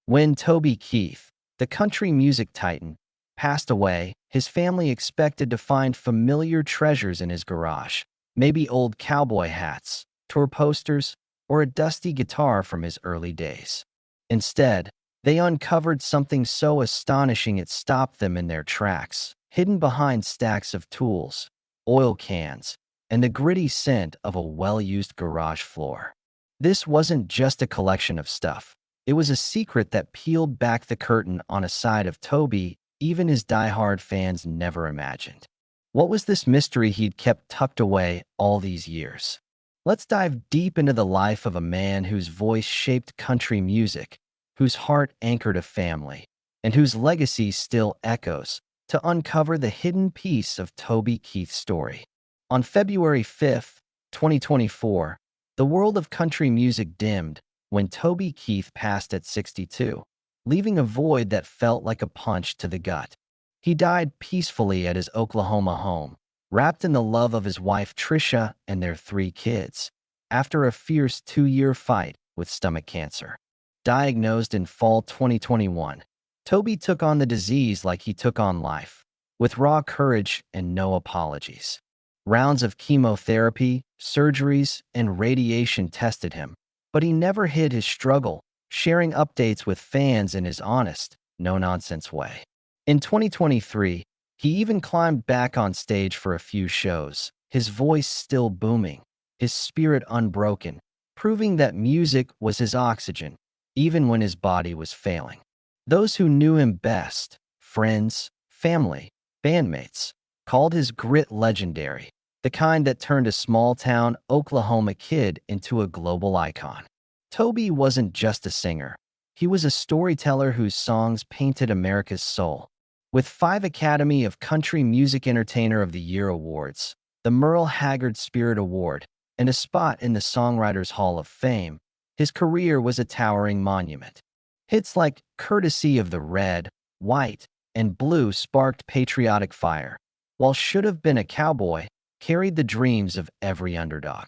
When Toby Keith, the country music titan, passed away, his family expected to find familiar treasures in his garage, maybe old cowboy hats, tour posters, or a dusty guitar from his early days. Instead, they uncovered something so astonishing it stopped them in their tracks, hidden behind stacks of tools, oil cans, and the gritty scent of a well-used garage floor. This wasn't just a collection of stuff. It was a secret that peeled back the curtain on a side of Toby even his diehard fans never imagined. What was this mystery he'd kept tucked away all these years? Let's dive deep into the life of a man whose voice shaped country music, whose heart anchored a family, and whose legacy still echoes, to uncover the hidden piece of Toby Keith's story. On February 5th, 2024, the world of country music dimmed when Toby Keith passed at 62, leaving a void that felt like a punch to the gut. He died peacefully at his Oklahoma home, wrapped in the love of his wife Trisha and their 3 kids, after a fierce 2-year fight with stomach cancer. Diagnosed in fall 2021, Toby took on the disease like he took on life, with raw courage and no apologies. Rounds of chemotherapy, surgeries, and radiation tested him, but he never hid his struggle, sharing updates with fans in his honest, no-nonsense way. In 2023, he even climbed back on stage for a few shows, his voice still booming, his spirit unbroken, proving that music was his oxygen, even when his body was failing. Those who knew him best, friends, family, bandmates, called his grit legendary, the kind that turned a small-town Oklahoma kid into a global icon. Toby wasn't just a singer. He was a storyteller whose songs painted America's soul. With 5 Academy of Country Music Entertainer of the Year awards, the Merle Haggard Spirit Award, and a spot in the Songwriters Hall of Fame, his career was a towering monument. Hits like Courtesy of the Red, White, and Blue sparked patriotic fire, while Should Have Been a Cowboy carried the dreams of every underdog.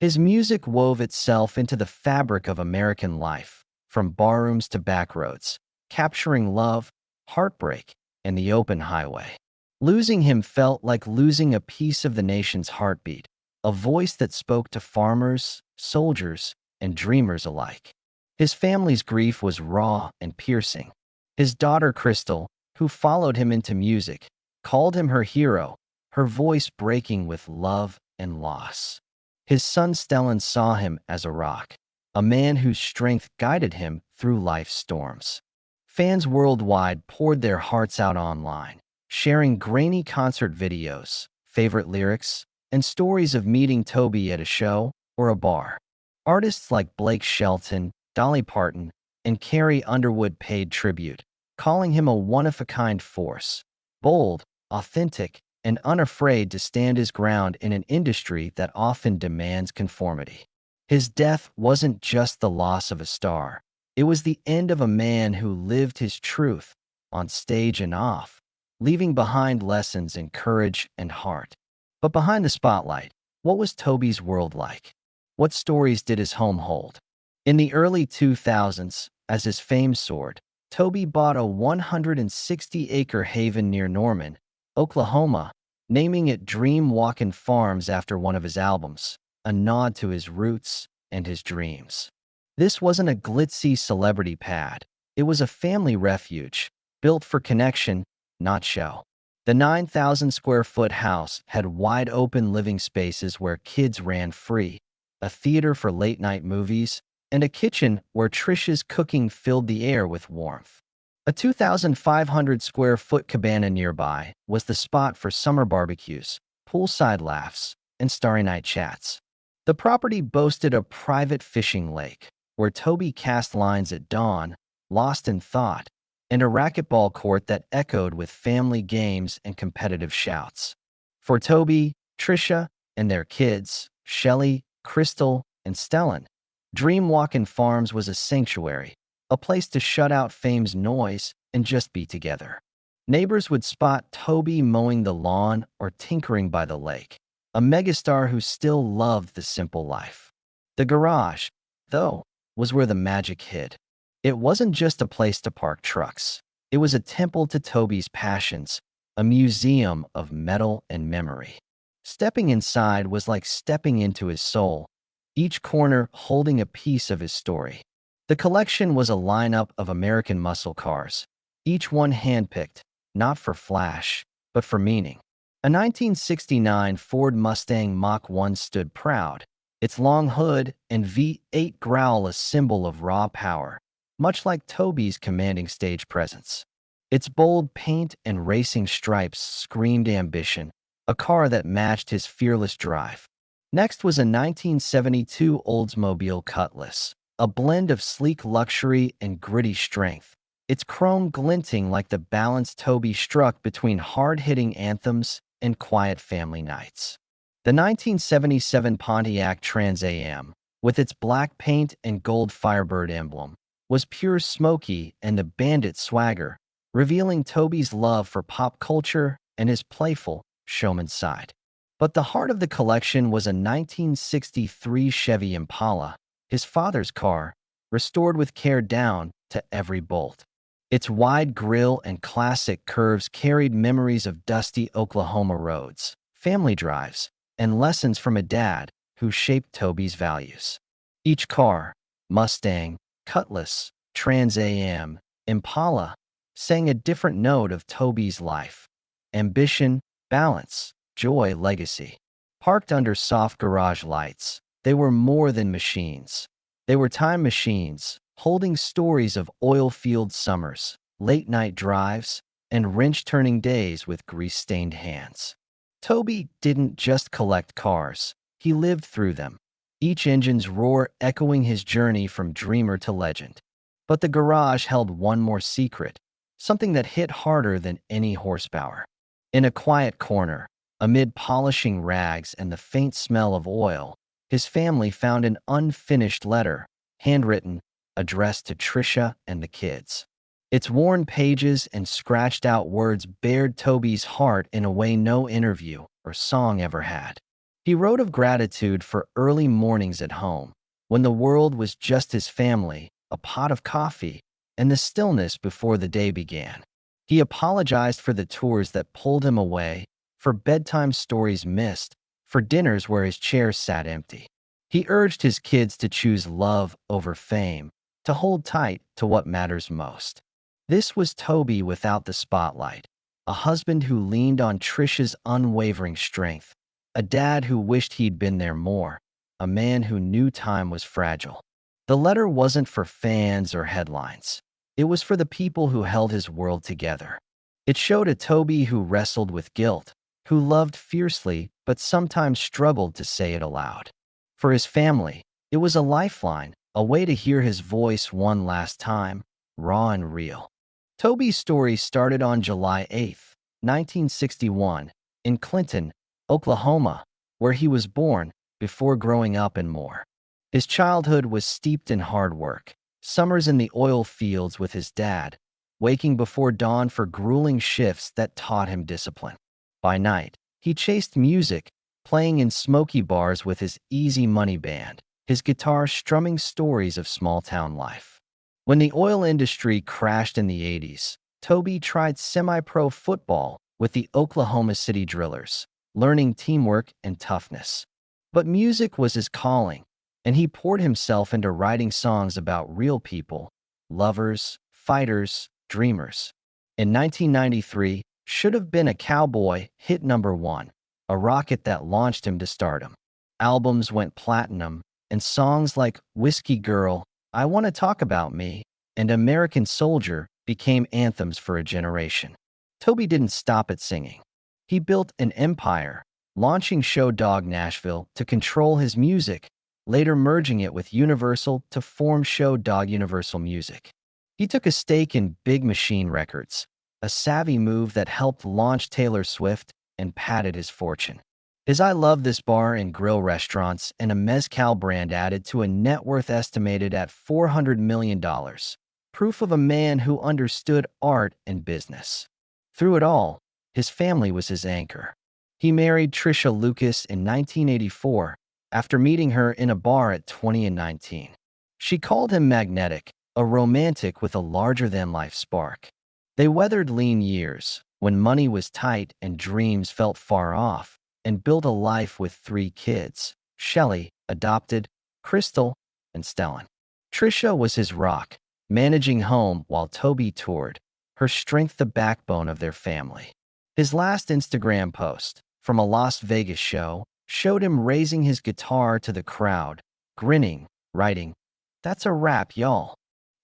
His music wove itself into the fabric of American life, from barrooms to backroads, capturing love, heartbreak, and the open highway. Losing him felt like losing a piece of the nation's heartbeat, a voice that spoke to farmers, soldiers, and dreamers alike. His family's grief was raw and piercing. His daughter Crystal, who followed him into music, called him her hero, her voice breaking with love and loss. His son Stellan saw him as a rock, a man whose strength guided him through life's storms. Fans worldwide poured their hearts out online, sharing grainy concert videos, favorite lyrics, and stories of meeting Toby at a show or a bar. Artists like Blake Shelton, Dolly Parton, and Carrie Underwood paid tribute, calling him a one-of-a-kind force, bold, authentic, and unafraid to stand his ground in an industry that often demands conformity. His death wasn't just the loss of a star. It was the end of a man who lived his truth, on stage and off, leaving behind lessons in courage and heart. But behind the spotlight, what was Toby's world like? What stories did his home hold? In the early 2000s, as his fame soared, Toby bought a 160-acre haven near Norman, Oklahoma, naming it Dream Walkin' Farms after one of his albums, a nod to his roots and his dreams. This wasn't a glitzy celebrity pad. It was a family refuge, built for connection, not show. The 9,000-square-foot house had wide-open living spaces where kids ran free, a theater for late-night movies, and a kitchen where Trisha's cooking filled the air with warmth. A 2,500-square-foot cabana nearby was the spot for summer barbecues, poolside laughs, and starry night chats. The property boasted a private fishing lake, where Toby cast lines at dawn, lost in thought, and a racquetball court that echoed with family games and competitive shouts. For Toby, Trisha, and their kids, Shelley, Crystal, and Stellan, Dream Walkin' Farms was a sanctuary, a place to shut out fame's noise and just be together. Neighbors would spot Toby mowing the lawn or tinkering by the lake, a megastar who still loved the simple life. The garage, though, was where the magic hid. It wasn't just a place to park trucks. It was a temple to Toby's passions, a museum of metal and memory. Stepping inside was like stepping into his soul, each corner holding a piece of his story. The collection was a lineup of American muscle cars, each one handpicked, not for flash, but for meaning. A 1969 Ford Mustang Mach 1 stood proud, its long hood and V8 growl a symbol of raw power, much like Toby's commanding stage presence. Its bold paint and racing stripes screamed ambition, a car that matched his fearless drive. Next was a 1972 Oldsmobile Cutlass, a blend of sleek luxury and gritty strength, its chrome glinting like the balance Toby struck between hard-hitting anthems and quiet family nights. The 1977 Pontiac Trans Am, with its black paint and gold Firebird emblem, was pure smoky and the bandit swagger, revealing Toby's love for pop culture and his playful showman side. But the heart of the collection was a 1963 Chevy Impala, his father's car, restored with care down to every bolt. Its wide grille and classic curves carried memories of dusty Oklahoma roads, family drives, and lessons from a dad who shaped Toby's values. Each car, Mustang, Cutlass, Trans Am, Impala, sang a different note of Toby's life. Ambition, balance, joy, legacy. Parked under soft garage lights, they were more than machines. They were time machines, holding stories of oil-field summers, late-night drives, and wrench-turning days with grease-stained hands. Toby didn't just collect cars, he lived through them, each engine's roar echoing his journey from dreamer to legend. But the garage held one more secret, something that hit harder than any horsepower. In a quiet corner, amid polishing rags and the faint smell of oil, his family found an unfinished letter, handwritten, addressed to Trisha and the kids. Its worn pages and scratched-out words bared Toby's heart in a way no interview or song ever had. He wrote of gratitude for early mornings at home, when the world was just his family, a pot of coffee, and the stillness before the day began. He apologized for the tours that pulled him away, for bedtime stories missed, for dinners where his chair sat empty. He urged his kids to choose love over fame, to hold tight to what matters most. This was Toby without the spotlight, a husband who leaned on Trisha's unwavering strength, a dad who wished he'd been there more, a man who knew time was fragile. The letter wasn't for fans or headlines. It was for the people who held his world together. It showed a Toby who wrestled with guilt, who loved fiercely but sometimes struggled to say it aloud. For his family, it was a lifeline, a way to hear his voice one last time, raw and real. Toby's story started on July 8, 1961, in Clinton, Oklahoma, where he was born, before growing up in Moore. His childhood was steeped in hard work, summers in the oil fields with his dad, waking before dawn for grueling shifts that taught him discipline. By night, he chased music, playing in smoky bars with his Easy Money Band, his guitar strumming stories of small-town life. When the oil industry crashed in the 80s, Toby tried semi-pro football with the Oklahoma City Drillers, learning teamwork and toughness. But music was his calling, and he poured himself into writing songs about real people, lovers, fighters, dreamers. In 1993, Should Have Been a Cowboy hit #1, a rocket that launched him to stardom. Albums went platinum, and songs like Whiskey Girl, I Want to Talk About Me, and American Soldier became anthems for a generation. Toby didn't stop at singing. He built an empire, launching Show Dog Nashville to control his music, later merging it with Universal to form Show Dog Universal Music. He took a stake in Big Machine Records, a savvy move that helped launch Taylor Swift and padded his fortune. His I Love This Bar and Grill restaurants and a mezcal brand added to a net worth estimated at $400 million, proof of a man who understood art and business. Through it all, his family was his anchor. He married Trisha Lucas in 1984 after meeting her in a bar at 20 and 19. She called him magnetic, a romantic with a larger-than-life spark. They weathered lean years, when money was tight and dreams felt far off, and built a life with 3 kids: Shelley, adopted, Crystal, and Stellan. Trisha was his rock, managing home while Toby toured, her strength the backbone of their family. His last Instagram post, from a Las Vegas show, showed him raising his guitar to the crowd, grinning, writing, "That's a wrap, y'all."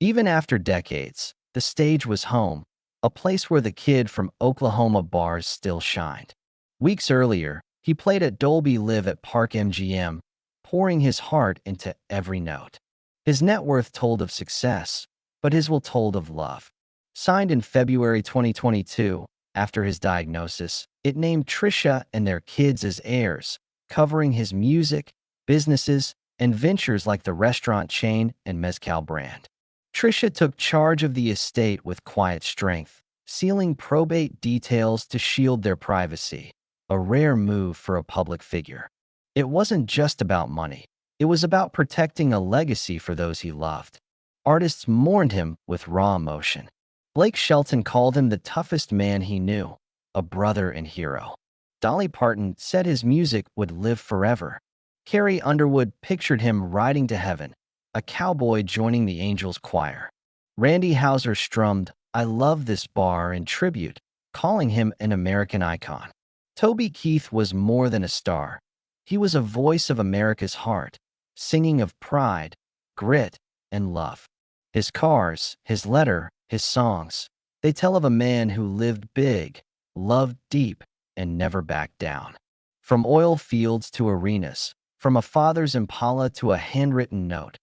Even after decades, the stage was home, a place where the kid from Oklahoma bars still shined. Weeks earlier, he played at Dolby Live at Park MGM, pouring his heart into every note. His net worth told of success, but his will told of love. Signed in February 2022, after his diagnosis, it named Trisha and their kids as heirs, covering his music, businesses, and ventures like the restaurant chain and mezcal brand. Trisha took charge of the estate with quiet strength, sealing probate details to shield their privacy, a rare move for a public figure. It wasn't just about money. It was about protecting a legacy for those he loved. Artists mourned him with raw emotion. Blake Shelton called him the toughest man he knew, a brother and hero. Dolly Parton said his music would live forever. Carrie Underwood pictured him riding to heaven, a cowboy joining the Angels choir. Randy Houser strummed "I Love This Bar" in tribute, calling him an American icon. Toby Keith was more than a star. He was a voice of America's heart, singing of pride, grit, and love. His cars, his letter, his songs, they tell of a man who lived big, loved deep, and never backed down. From oil fields to arenas, from a father's Impala to a handwritten note,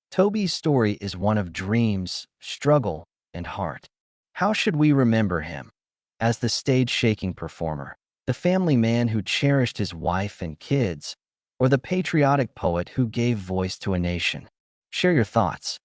Toby's story is one of dreams, struggle, and heart. How should we remember him? As the stage-shaking performer, the family man who cherished his wife and kids, or the patriotic poet who gave voice to a nation? Share your thoughts.